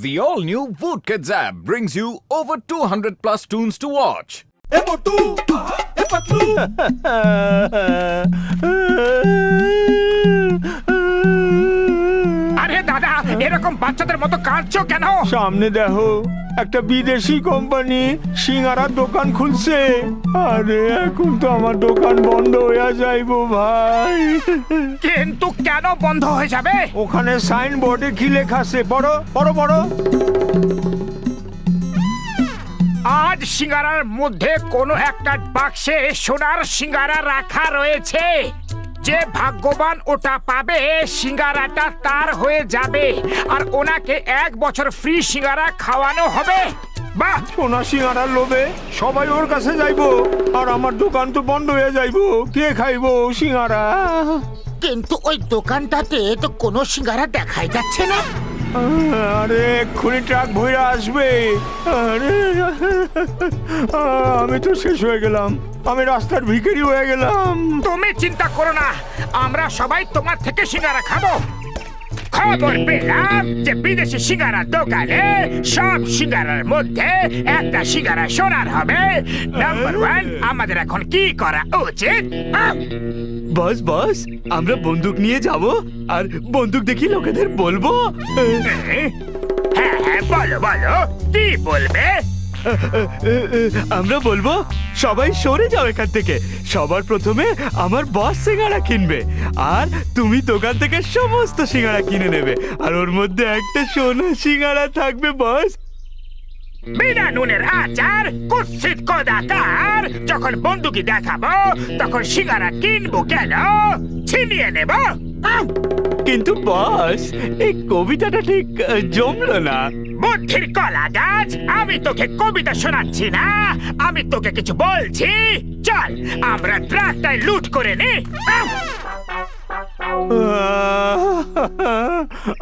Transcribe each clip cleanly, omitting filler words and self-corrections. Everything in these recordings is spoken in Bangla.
The all-new Voot Kids app brings you over 200 plus tunes to watch. আরে দাদা, এরকম বাচ্চাদের মতো কাঁদছো কেন? সামনে দেখো একটা বিদেশি কোম্পানি সিঙ্গারার দোকান খুলছে। আরে এখন তো আমার দোকান বন্ধ হয়ে যাইবো ভাই। কিন্তু কেন বন্ধ হয়ে যাবে? ওখানে সাইনবোর্ডে কি লেখা আছে? পড়ো পড়ো পড়ো। আজ সিঙ্গারার মধ্যে কোনো একটা বাক্সে সোনার সিঙ্গারা রাখা রয়েছে। যে ভাগ্যবান ওটা পাবে সিঙ্গারাটা তার হয়ে যাবে আর ওনাকে 1 বছর ফ্রি সিঙ্গারা খাওয়ানো হবে। বাহ! সোনা সিঙ্গারার লোভে সবাই ওর কাছে যাইবো আর আমার দোকান তো বন্ধ হয়ে যাইবো। কে খাইবো সিঙ্গারা? কিন্তু ওই দোকানটাতে তো কোনো সিঙ্গারা দেখাই যাচ্ছে না। আরে এক্ষুনি ট্রাক ভইরা আসবে। আরে আমি তো শেষ হয়ে গেলাম, আমি রাস্তার ভিখারি হয়ে গেলাম। তুমি চিন্তা করো না, আমরা সবাই তোমার থেকে সিঙ্গারা খাবো। খবর পেলাম যে বিদেশি সিঙ্গারার দোকানে সব সিঙ্গারার মধ্যে একটা সিঙ্গারা সোনার হবে। নাম্বার 1, আমাদের এখন কি করা উচিত? বস বস, আমরা বন্দুক নিয়ে যাব আর বন্দুক দেখি লোকেদের বলবো। হ্যাঁ হ্যাঁ, বলো বলো, কি বলবে? আমরা বলবো সবাই সরে যাও এখান থেকে। সবার প্রথমে আমার বস সিঙ্গারা কিনবে আর তুমি দোকান থেকে সমস্ত সিঙ্গারা কিনে নেবে আর ওর মধ্যে একটা সোনা সিঙ্গারা থাকবে বস। বিনা নুনের আচার, কুৎসিত কোদাকার। যখন বন্দুকি দেখাবো তখন সিঙ্গারা কিনবো কেন? ছিনিয়ে নেব। কিন্তু বস, এই কবিতাটা ঠিক জমলো না। বুদ্ধির কলা গাছ, আমি তোকে কবিতা শোনাচ্ছি না, আমি তোকে কিছু বলছি। চল আমরা ট্রাকটায় লুট করে নি।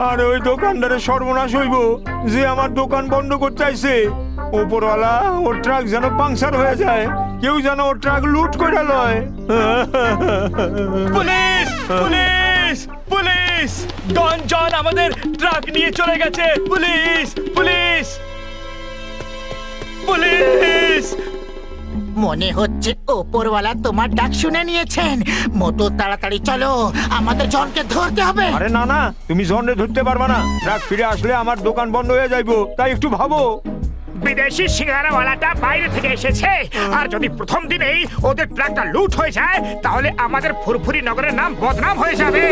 আরে ওই দোকানদারের সর্বনাশ হইব যে আমার দোকান বন্ধ করতে চাইছে। ওপরওয়ালা ওর ট্রাক যেন পাংচার হয়ে যায়, কেউ যেন ওর ট্রাক লুট করে লয়। Police police police! Don John আমাদের ট্রাক নিয়ে চলে গেছে। Police police police! মনে হচ্ছে ওপরওয়ালা তোমার ডাক শুনে নিয়েছেন। মোটো তাড়াতাড়ি চলো, আমাদের জনকে ধরতে হবে। আরে না না, তুমি জন্ডে ধরতে পারবা না। ট্রাক ফিরে আসলে আমার দোকান বন্ধ হয়ে যাইবো, তাই একটু ভাবো। বিদেশি সিঙ্গারাওয়ালাটা বাইরে থেকে এসেছে আর যদি প্রথম দিনেই ওদের ট্রাকটা লুট হয়ে যায় তাহলে আমাদের ফুরফুরি নগরের নাম বদনাম হয়ে যাবে।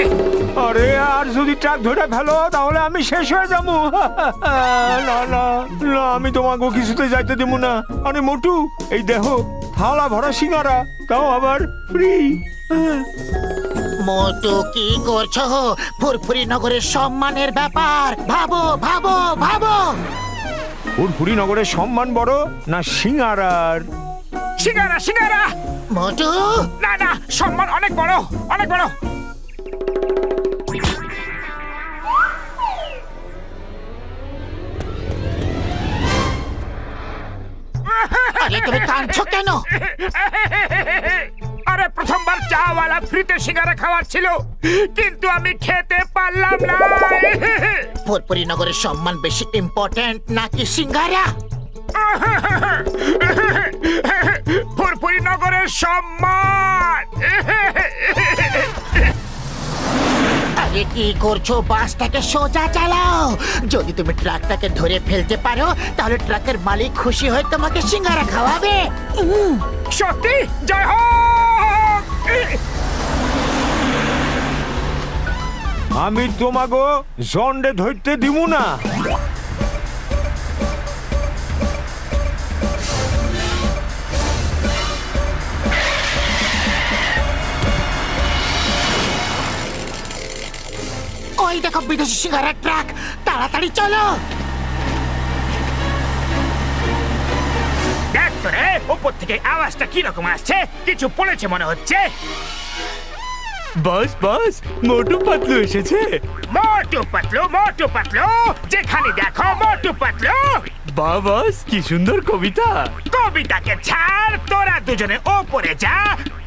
আরে আর যদি ট্রাক ধরে ফেলো তাহলে আমি শেষ হয়ে যাবো। না না না, আমি তোমাকে কিছুতে যাইতে দেব না। আরে মোটু, এই দেখো থালা ভরা সিঙ্গারা, তাও আবার ফ্রি। মোটু, কি করছো? ফুরফুরি নগরের সম্মানের ব্যাপার, ভাবো ভাবো ভাবো। ফুরফুরি নগরের সম্মান বড় না সিঙ্গারার? সিঙ্গারা সিঙ্গারা। মোটু, না না, সম্মান অনেক বড়, অনেক বড়। আরে তুমি কাঁদছো কেন? আরে প্রথমবার চাওয়ালা ফ্রিতে সিঙ্গারা খাওয়াচ্ছিল কিন্তু আমি খেতে পারলাম না। ফুরফুরি নগরের সম্মান বেশি ইম্পর্টেন্ট নাকি সিঙ্গারা? ফুরফুরি নগরের সম্মান। আরে কি করছো? বাসটাকে সোজা চালাও। যদি তুমি ট্রাকটাকে ধরে ফেলতে পারো তাহলে ট্রাকের মালিক খুশি হয়ে তোমাকে সিঙ্গারা খাওয়াবে। সত্যি? জয় হোক! আমি তোমাকে জন্ডে ধরতে দিব না। ওই দেখো বিদেশি সিঙ্গারার ট্রাক, তাড়াতাড়ি চলো। দেখ তো রে, উপর থেকে আওয়াজটা কিরকম আসছে, কিছু পড়েছে মনে হচ্ছে। বস বস, মোটু পাতলু এসেছে। মোটু পাতলু, যেখানে দেখো মোটু পাতলু। বাহ বস, কি সুন্দর কবিতা। কবিতাকে ছাড়, তোরা দুজনে ওপরে যা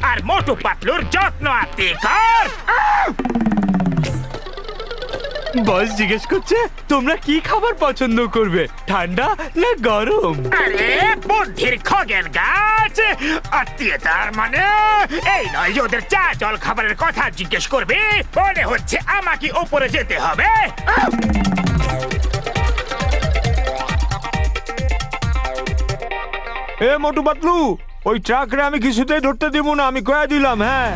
আর মোটু পাতলুর যত্ন আত্তি কর। বস জিজ্ঞেস করছে তোমরা কি খাবার পছন্দ করবে, ঠান্ডা না গরম? আরে বুদ্ধির খগেন গাছ, আত্মীয়তার মানে এই নয় যে ওদের চা জল খাবারের কথা জিজ্ঞেস করবে। মনে হচ্ছে আমাকে উপরে যেতে হবে। এ মোটু পাতলু, ওই ট্রাকরে আমি কিছুতেই ধরতে দিব না, আমি কয়ে দিলাম। হ্যাঁ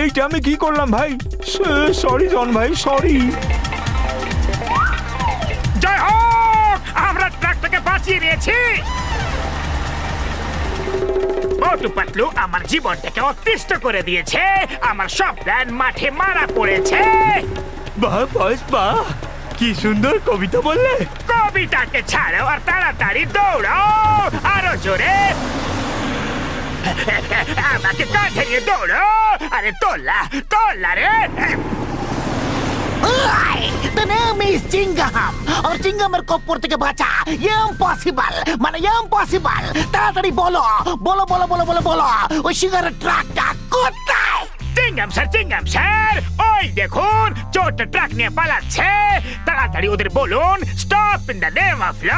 এইটা আমি কি করলাম ভাই? সরি জন ভাই, সরি। জয় হোক, আমরা ট্রাকটাকে বাঁচিয়ে নিয়েছি। মোটু পাতলু আমার জীবনটাকে অতিষ্ঠ করে দিয়েছে, আমার সব প্ল্যান মাঠে মারা পড়েছে। বাহ বস বাহ, কি সুন্দর কবিতা বললে। কবিতাকে ছাড়ো আর তাড়াতাড়ি দৌড়াও, আরো জোরে। আমাকে কাঁধে নিয়ে দৌড়ো। আরে তোলা তোলা রে। The name is Chingam और চিঙ্গামের কপ্পর থেকে বাঁচা ইম্পসিবল, মানে ইম্পসিবল। তাড়াতাড়ি বলো বলো বলো বলো বলো বলো, ওই সিগারেট ট্রাকটা কোথায়? চিঙ্গাম স্যার, ওই দেখুন চোরটা ট্রাক নিয়ে পালাচ্ছে। তাড়াতাড়ি ওদের বলুন stop in the name of law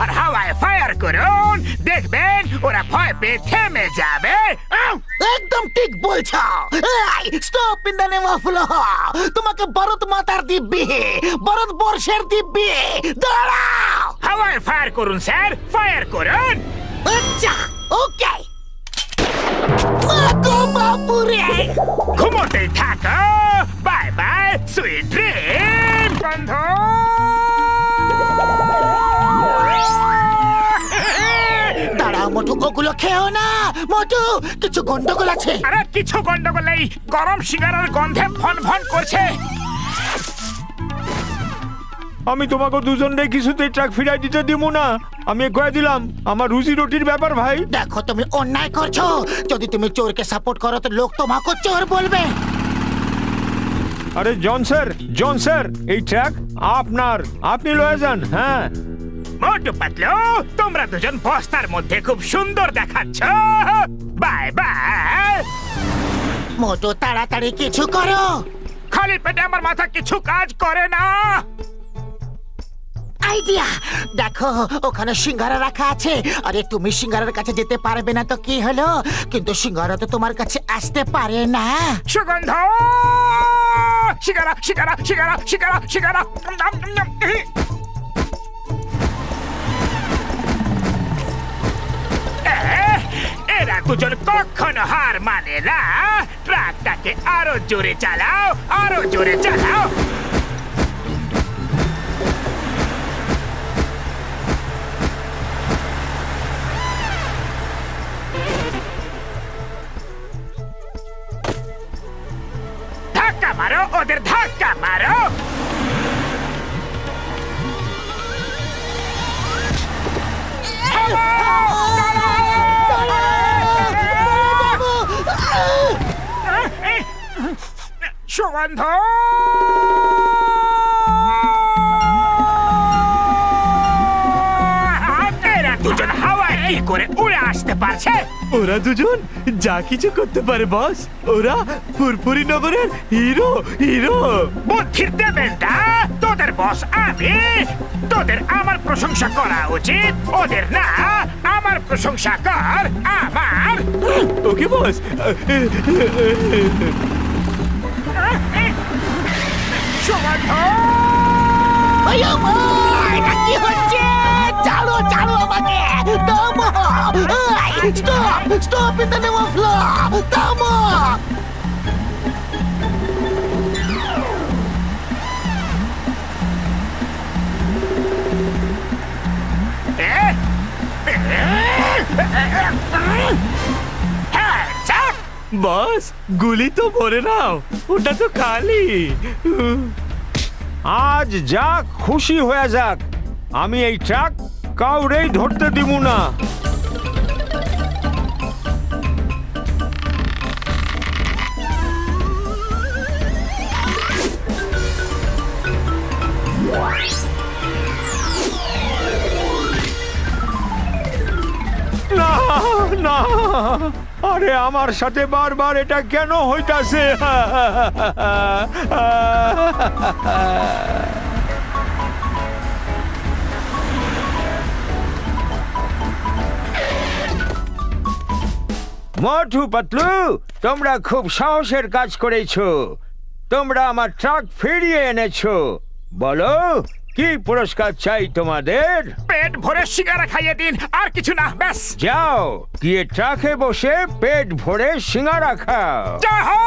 আর হাওয়ায় ফায়ার করুন, দেখবেন ওরা ভয় পেয়ে থেমে যাবে। একদম ঠিক বলছো। Stop in the name of law, তোমাকে ভারত মাতার দিব্যি, ভারতবর্ষের দিব্যি, দাঁড়াও। হাওয়ায় ফায়ার করুন স্যার, ফায়ার করুন। আচ্ছা ওকে। মাগো বাপুরে, ঘুমোতেই থাকো। বাই বাই সুইট ড্রিম বন্ধু। দাঁড়াও মোটু, ওগুলো খেও না মোটু, কিছু গন্ডগোল আছে। আরে কিছু গন্ডগোল নেই, গরম সিগারের গন্ধে ফন ফন করছে। আমি তোমাকে দুজনরে কিছুতেই ট্রাক ফিরাই দিতে দিব না, আমি কয়ে দিলাম। আমার রুজি রুটির ব্যাপার ভাই। দেখো তুমি অন্যায় করছো, যদি তুমি চোরকে সাপোর্ট করো তো লোক তোমাকে চোর বলবে। আরে জন স্যার, এই ট্রাক আপনার, আপনি লয়ে যান। হ্যাঁ মোটু পাতলু, তোমরা দুজন বস্তার মধ্যে খুব সুন্দর দেখাচ্ছ। Bye bye. মোটু তাড়াতাড়ি কিছু করো। খালি পেটে আমার মাথা কিছু কাজ করে না। আইডিয়া, দেখো ওখানে সিঙ্গারা রাখা আছে। আরে তুমি সিঙ্গারার কাছে যেতে পারবে না তো কি হলো, কিন্তু সিঙ্গারা তো তোমার কাছে আসতে পারে না। সুগন্ধ, সিগারা সিগারা সিগারা সিগারা সিগারা। এরা দুজন কখনো হার মানে না। ট্রাকটাকে আরো জোরে চালাও, আরো জোরে চালাও। ধাক্কা মারো, ওদের ধাক্কা মারো। সুগন্ধ, এরা দুজন হাওয়ায় কি করে উড়ে আসতে পারছে? ওরা দুজন যা কিছু করতে পারে বস, ওরা ফুরফুরি নগরের হিরো হিরো। বুদ্ধির দেবেনটা, তোদের বস আমি। তোদের আমার প্রশংসা করা উচিত, ওদের না। আমার প্রশংসা কর আমার। ওকে বস। সুগন্ধ, এটা কি হচ্ছে? চালো চালো আমাকে, থামো। Stop stop in the name of law, থামো। বস গুলি তো ভরে নাও, ওটা তো খালি। আজ যাক খুশি হয়ে যাক, আমি এই ট্রাক কাউরেই ধরতে দিব না। না না আরে আমার সাথে বারবার এটা কেন হইতাছে? মোটু পাতলু, তোমরা খুব সাহসের কাজ করেছো। তোমরা আমার ট্রাক ফিরিয়ে এনেছো। বলো, কি পুরস্কার চাই তোমাদের? পেট ভরে সিঙ্গারা খাইয়ে দিন, আর কিছু না, ব্যাস। যাও, গিয়ে ট্রাকে বসে পেট ভরে সিঙ্গারা খাও। জয় হো!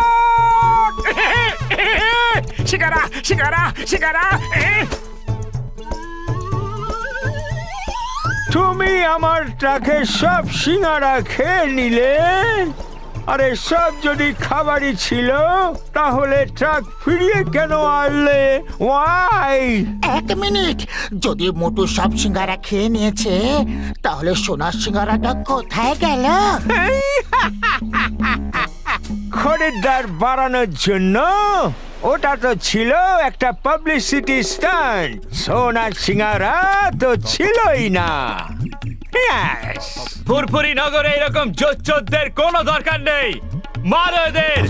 সিঙ্গারা সিঙ্গারা সিঙ্গারা। তুমি আমার ট্রাকে সব সিঙ্গারা খেয়ে নিলে। আরে সব যদি খাবারই ছিল, তাহলে ট্রাক ফিরিয়ে কেন আনলে? ওয়াই? এক মিনিট, যদি মোটু সব সিঙ্গারা খেয়ে নিয়েছে, তাহলে সোনার সিঙ্গারাটা কোথায় গেল? খরিদ্দার বাড়ানোর জন্য। ওটা তো ছিল একটা পাবলিসিটি স্টান্ট। সোনার সিঙ্গারা তো ছিলই না। Yes! ফুরফুরি নগরে এরকম জোচ্চোরদের কোনো দরকার নেই। মারো এদের!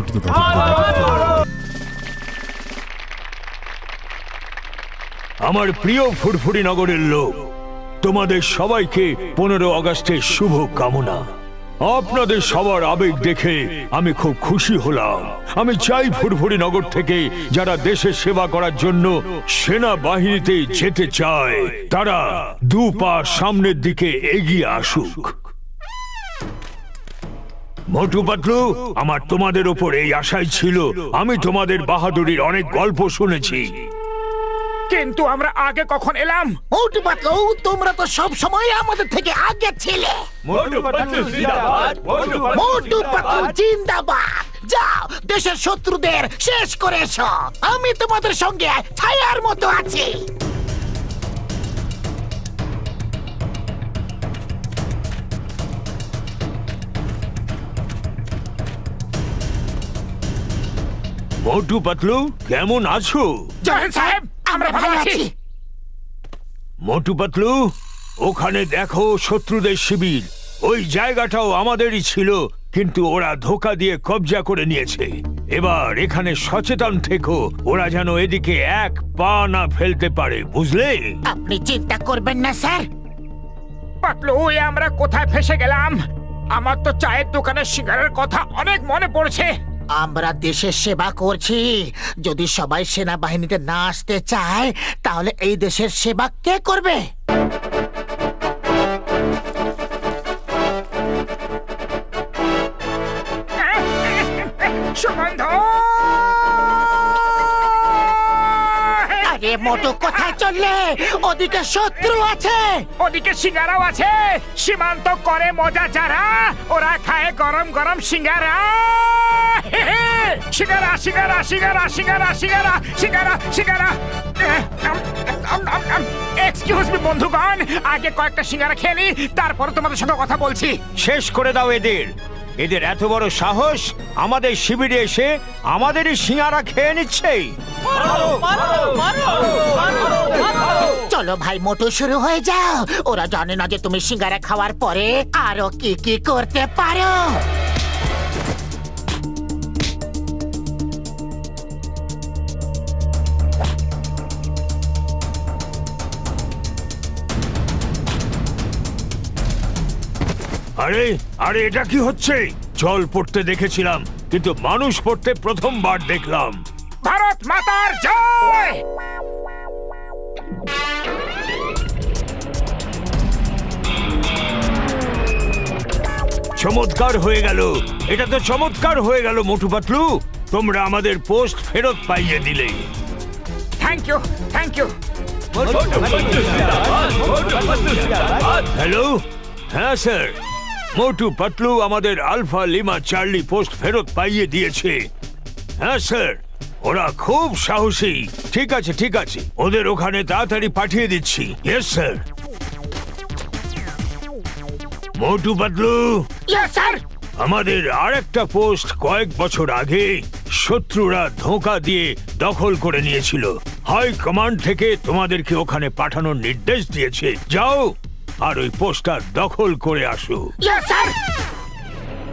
আমার প্রিয় ফুরফুরি নগরের লোক, তোমাদের সবাইকে 15 আগস্টের শুভ কামনা। আপনাদের সবার আবেগ দেখে আমি খুব খুশি হলাম। আমি চাই ফুরফুরি নগর থেকে যারা দেশের সেবা করার জন্য সেনাবাহিনীতে যেতে চায়, তারা 2 পা সামনের দিকে এগিয়ে আসুক। মোটু পাতলু, আমার তোমাদের ওপর এই আশাই ছিল। আমি তোমাদের বাহাদুরির অনেক গল্প শুনেছি। কিন্তু আমরা আগে কখন এলাম? মোটু পাতলু, তোমরা তো সব সময় আমাদের থেকে আগে ছিলে। মোটু পাতলু জিন্দাবাদ! মোটু পাতলু জিন্দাবাদ! যাও, দেশের শত্রুদের শেষ করে এসো। আমি তোমাদের সঙ্গে ছায়ার মতো আছি। মোটু পাতলু, কেমন আছো? জয়েন সাহেব, আমরা ভালো আছি। মোটু পাতলু, ওখানে দেখো শত্রুদের শিবির। ওই জায়গাটাও আমাদেরই ছিল, কিন্তু ওরা ধোঁকা দিয়ে কবজা করে নিয়েছে। এবার এখানে সচেতন থেকো, ওরা যেন এদিকে এক পা না ফেলতে পারে, বুঝলে? আপনি চিন্তা করবেন না স্যার। পাতলু, আমরা কোথায় ফেসে গেলাম? আমার তো চায়ের দোকানের সিঙ্গারার কথা অনেক মনে পড়ছে। আমরা দেশের সেবা করছি। যদি সবাই সেনাবাহিনীতে না আসতে চায়, তাহলে এই দেশের সেবা কে করবে? সুগন্ধ! আরে মোটু, কোথায় চললে? ওদিকে শত্রু আছে। ওদিকে সিঙ্গারাও আছে। সীমান্ত করে মজা যারা, ওরা খায় গরম গরম সিঙ্গারা। সিঙ্গারা সিঙ্গারা সিঙ্গারা সিঙ্গারা সিঙ্গারা সিঙ্গারা সিঙ্গারা। এক্সকিউজ মি বন্ধুগণ, আগে কয়েকটা সিঙ্গারা খেয়ে নি, তারপর তোমাদের সঙ্গে কথা বলছি। শেষ করে দাও এদের। এদের এত বড় সাহস, আমাদের শিবিরে এসে আমাদেরই সিঙ্গারা খেয়ে নিচ্ছে। চলো ভাই মোটু, শুরু হয়ে যাও। ওরা জানে না যে তুমি সিঙ্গারা খাওয়ার পরে আরো কি কি করতে পারো। আরে আরে, এটা কি হচ্ছে? জল পড়তে দেখেছিলাম, কিন্তু মানুষ পড়তে প্রথমবার দেখলাম। ভারত মাতার জয়! চমৎকার হয়ে গেল, এটা তো চমৎকার হয়ে গেল মোটু পাতলু। তোমরা আমাদের পোস্ট ফেরত পাইয়ে দিলে। Thank you, thank you. Hello, হ্যাঁ স্যার, মোটু পাতলু আমাদের আলফা লিমা চার্লি পোস্ট ফেরত পাইয়ে দিয়েছে। হ্যাঁ স্যার, ওরা খুব সাহসী। ঠিক আছে ঠিক আছে, ওদের ওখানে তাড়াতাড়ি পাঠিয়ে দিচ্ছি। Yes sir. Motu Patlu, yes sir. আমাদের আরেকটা পোস্ট কয়েক বছর আগে শত্রুরা ধোঁকা দিয়ে দখল করে নিয়েছিল। হাই কমান্ড থেকে তোমাদেরকে ওখানে পাঠানোর নির্দেশ দিয়েছে। যাও আর ওই পোস্টটা দখল করে আসো। Yes sir.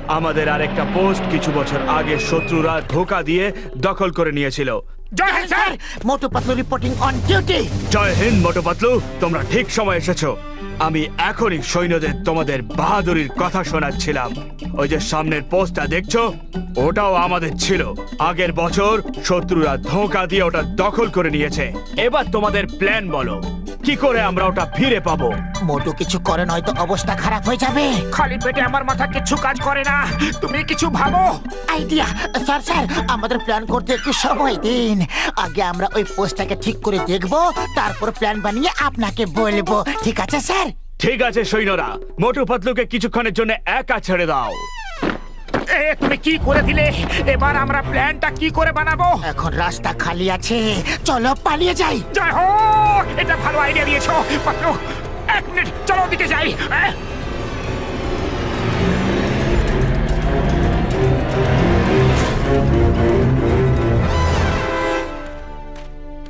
আমাদের আরেকটা পোস্ট কিছু বছর আগে শত্রুরা ধোঁকা দিয়ে দখল করে নিয়েছিল। জয় হিন্দ sir. Motu Patlu reporting on duty. জয় হিন্দ মোটু পাতলু, তোমরা ঠিক সময় এসেছো। আমি এখনই সৈন্যদের তোমাদের বাহাদুরির কথা শোনাচ্ছিলাম। ওই যে সামনের পোস্টটা দেখছো, ওটাও আমাদের ছিল। আগের বছর শত্রুরা ধোঁকা দিয়ে ওটা দখল করে নিয়েছে। এবার তোমাদের প্ল্যান বলো, কি করে আমরা ওটা ফিরে পাবো? মোটু কিছু করে নয়তো অবস্থা খারাপ হয়ে যাবে। খালি পেটে আমার মাথা কিছু কাজ করে না, তুমি কিছু ভাবো। আইডিয়া স্যার, স্যার আমাদের প্ল্যান করতে একটু সময় দিন। আগে আমরা ওই পোস্টটাকে ঠিক করে দেখব, তারপর প্ল্যান বানিয়ে আপনাকে বলবো। ঠিক আছে স্যার? ঠিক আছে সৈন্যরা, মোটু পাতলুকে কিছুক্ষণের জন্য একা ছেড়ে দাও। তুমি কি করে দিলে? এবার আমরা প্ল্যানটা কি করে বানাবো? এখন রাস্তা খালি আছে, চলো পালিয়ে যাই। জয় হো, এটা ভালো আইডিয়া দিয়েছো পাতলু। 1 মিনিট, চলো ওদিকে যাই।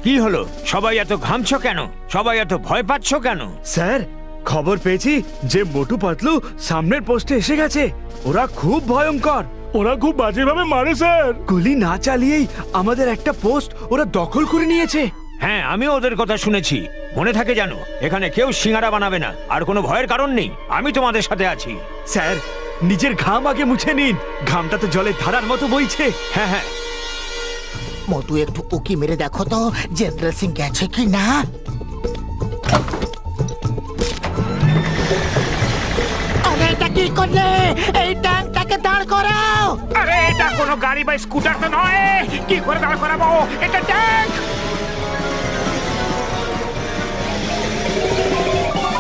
কি হলো? সবাই এত ঘামছো কেন? সবাই এত ভয় পাচ্ছ কেন? স্যার, খবর পেয়েছি যে মোটু পাতলু সামনের পোস্টে এসে গেছে। ওরা খুব ভয়ঙ্কর, ওরা খুব বাজেভাবে মারে স্যার। গুলি না চালিয়েই আমাদের একটা পোস্ট ওরা দখল করে নিয়েছে। হ্যাঁ, আমিও ওদের কথা শুনেছি। মনে থাকে জানো, এখানে কেউ সিঙ্গারা বানাবে না, আর কোনো ভয়ের কারণ নেই। আমি তোমাদের সাথে আছি। স্যার, নিজের ঘাম আগে মুছে নিন, ঘামটা তো জলে ধারার মতো বইছে। হ্যাঁ হ্যাঁ, মোটু একটু উকি মেরে দেখো তো জেনারেল সিং গেছে কি না। আরে এটা কি করলে? এই ট্যাঙ্কটাকে দাঁড় করাও। আরে এটা কোনো গাড়ি বা স্কুটার তো নয়, কি করে দাঁড় করাবো? এটা ট্যাঙ্ক।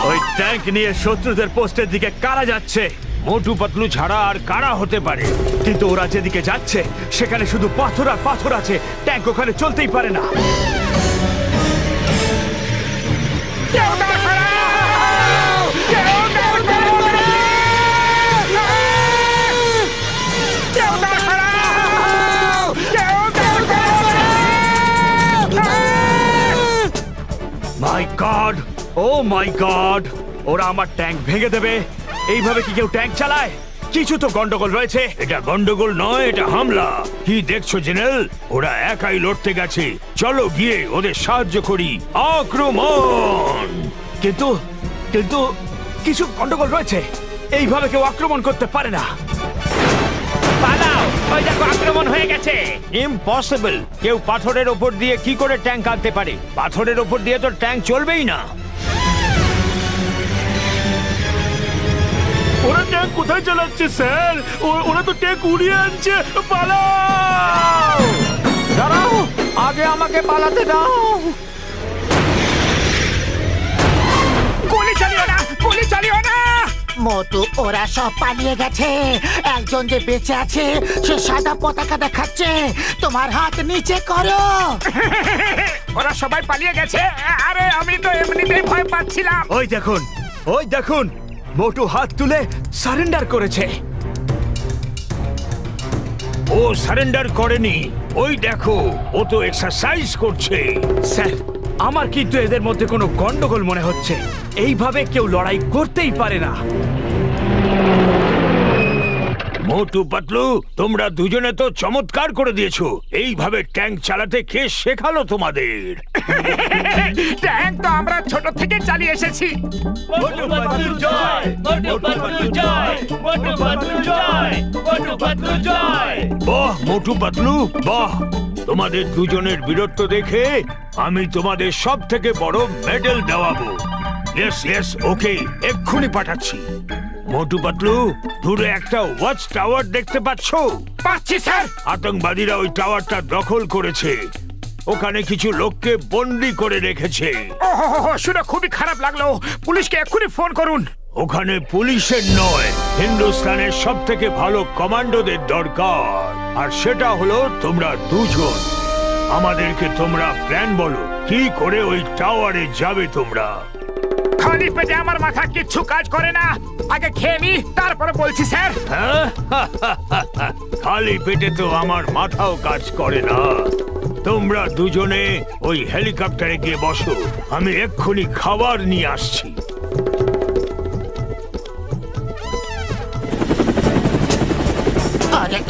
ওই ট্যাঙ্ক নিয়ে শত্রুদের পোস্টের দিকে কারা যাচ্ছে? মোটু পাতলু ছাড়া আর কারা হতে পারে? কিন্তু ওরা যেদিকে যাচ্ছে সেখানে শুধু পাথর আর পাথর আছে, ট্যাঙ্ক ওখানে চলতেই পারে না। কেউ দাঁড় করাও! কেউ দাঁড় করাও! কেউ দাঁড় করাও! কেউ দাঁড় করাও! মাই গড, ও মাই গড, ওরা আমার ট্যাঙ্ক ভেঙে দেবে। এইভাবে কি কেউ ট্যাঙ্ক চালায়? কিছু তো গন্ডগোল রয়েছে। এটা গন্ডগোল নয়, এটা হামলা। কি দেখছো জেনারেল? ওরা একাই লড়তে গেছে, চলো গিয়ে ওদের সাহায্য করি। আক্রমণ! কিন্তু কিন্তু কিছু গন্ডগোল রয়েছে, এইভাবে কেউ আক্রমণ করতে পারে না। পালাও, ওই দেখো আক্রমণ হয়ে গেছে। ইম্পসিবল, কেউ পাথরের ওপর দিয়ে কি করে ট্যাঙ্ক আনতে পারে? পাথরের ওপর দিয়ে তো ট্যাঙ্ক চলবেই না। ওরা ট্যাঙ্ক কোথায় চালাচ্ছে স্যার? ওরা তো ট্যাঙ্ক উড়িয়ে আনছে। পালাও! দাঁড়াও, আগে আমাকে পালাতে দাও। গুলি চালিও না, গুলি চালিও না! মোটু, ওরা সব পালিয়ে গেছে। একজন যে বেঁচে আছে সে সাদা পতাকা দেখাচ্ছে। তোমার হাত নিচে করো। ওরা সবাই পালিয়ে গেছে। আরে আমি তো এমনিতেই ভয় পাচ্ছিলাম। ওই দেখুন, ওই দেখুন, মোটু হাত তুলে সারেন্ডার করেছে। ও সারেন্ডার করেনি, ওই দেখো, ও তো এক্সারসাইজ করছে। স্যার, আমার কিন্তু এদের মধ্যে কোনো গন্ডগোল মনে হচ্ছে। এইভাবে কেউ লড়াই করতেই পারে না। মোটু পাতলু, তোমরা দুজনে তো চমৎকার করে দিয়েছো। এইভাবে ট্যাঙ্ক চালাতে কে শেখালো তোমাদের? ট্যাঙ্ক তো আমরা ছোট থেকে চালিয়ে এসেছি। বাহ মোটু পাতলু, বাহ! তোমাদের দুজনের বীরত্ব দেখে আমি তোমাদের সব থেকে বড় মেডেল দেওয়াবো। ইয়েস ইয়েস, ওকে, এক্ষুনি পাঠাচ্ছি। মোটু পাতলু, দূরে একটা ওয়াচ টাওয়ার দেখতে পাচ্ছো? পাচ্ছি স্যার। আতঙ্কবাদীরা ওই টাওয়ারটা দখল করেছে। ওখানে কিছু লোককে বন্দি করে রেখেছে। ওহো, শুনে খুবই খারাপ লাগলো। পুলিশকে এক্ষুনি ফোন করুন। ওখানে পুলিশের নয়, হিন্দুস্তানের সব থেকে ভালো কমান্ডোদের দরকার, আর সেটা হলো তোমরা দুজন। আমাদেরকে তোমরা প্ল্যান বলো, কি করে ওই টাওয়ারে যাবে তোমরা? খালি পেটে আমার মাথা কিচ্ছু কাজ করে না। আগে খেয়ে নি, তারপরে বলছি স্যার। হ্যাঁ? খালি পেটে তো আমার মাথাও কাজ করে না। তোমরা দুজনে ওই হেলিকপ্টারে গিয়ে বসো, আমি এক্ষুনি খাবার নিয়ে আসছি।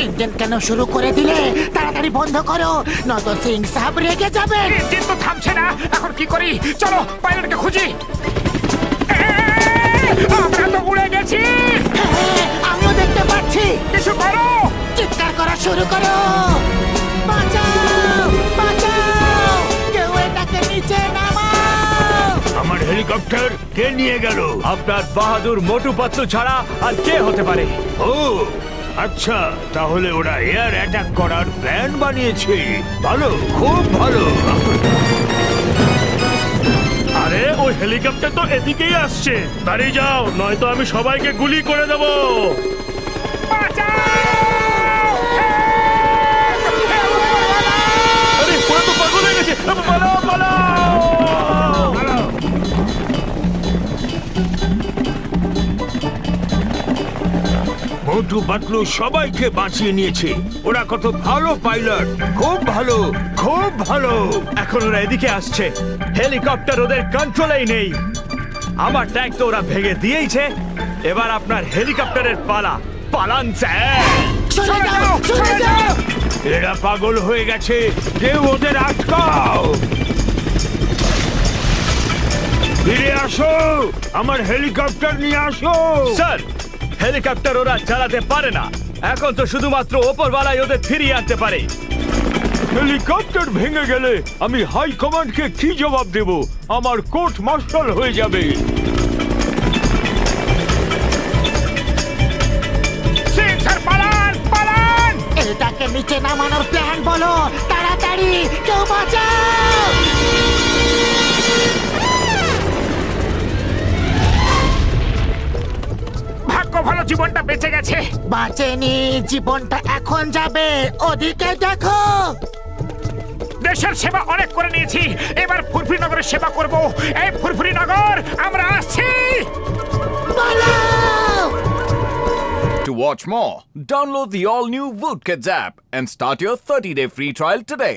ইঞ্জিন কেন শুরু করে দিলে? তাড়াতাড়ি বন্ধ করো, নয়তো সিং সাহেব রেগে যাবেন। ইঞ্জিন তো থামছে না, এখন কি করি? চলো পাইলটকে খুঁজি। আমরা তো উড়ে গেছি। হ্যাঁ, আমিও দেখতে পাচ্ছি। কিছু করো। চিৎকার করা শুরু করো। বাঁচাও, বাঁচাও, কেউ এটাকে নিচে নামাও। আমার হেলিকপ্টার কে নিয়ে গেল? আপনার বাহাদুর মোটু পাতলু ছাড়া আর কে হতে পারে? ও আচ্ছা, তাহলে ওরা এয়ার অ্যাটাক করার প্ল্যান বানিয়েছে। ভালো, খুব ভালো। আরে ওই হেলিকপ্টার তো এদিকেই আসছে, দাঁড়িয়ে যাও, নয়তো আমি সবাইকে গুলি করে দেবো। আরে ওরা তো পাগল হয়ে গেছে, পালাও পালাও। মোটু পাতলু সবাইকে বাঁচিয়ে নিয়েছে। ওরা কত ভালো পাইলট, খুব ভালো, খুব ভালো। এখন ওরা এদিকে আসছে, হেলিকপ্টার ওদের কন্ট্রোলেই নেই। আমার ট্যাঙ্ক তো ওরা ভেঙে দিয়েইছে, এবার আপনার হেলিকপ্টারের পালা। পালান স্যার। সরে যাও, সরে যাও। এরা পাগল হয়ে গেছে, কেউ ওদের আটকাও। ফিরে আসো, আমার হেলিকপ্টার নিয়ে আসো। স্যার, হেলিকপ্টার ওরা চালাতে পারে না, এখন তো শুধুমাত্র ওপরওয়ালাই ওদের ফিরিয়ে আনতে পারে। হেলিকপ্টার ভেঙে গেলে আমি হাই কমান্ডকে কি জবাব দেব? আমার কোর্ট মার্শাল হয়ে যাবে। সিং স্যার পালান, পালান। এটাকে নিচে নামানোর প্ল্যান বলো, তাড়াতাড়ি, কেউ বাঁচাও। ভাগ্য ভালো, জীবনটা বেঁচে গেছে। বাঁচেনি, জীবনটা এখন যাবে। ওদিকে দেখো। দেশের সেবা অনেক করে নিয়েছি, এবার ফুরফুরি নগরের সেবা করব। এই ফুরফুরি নগর, আমরা আসছি। পালাও। To watch more, download the all-new Woodkids app and start your 30-day free trial today.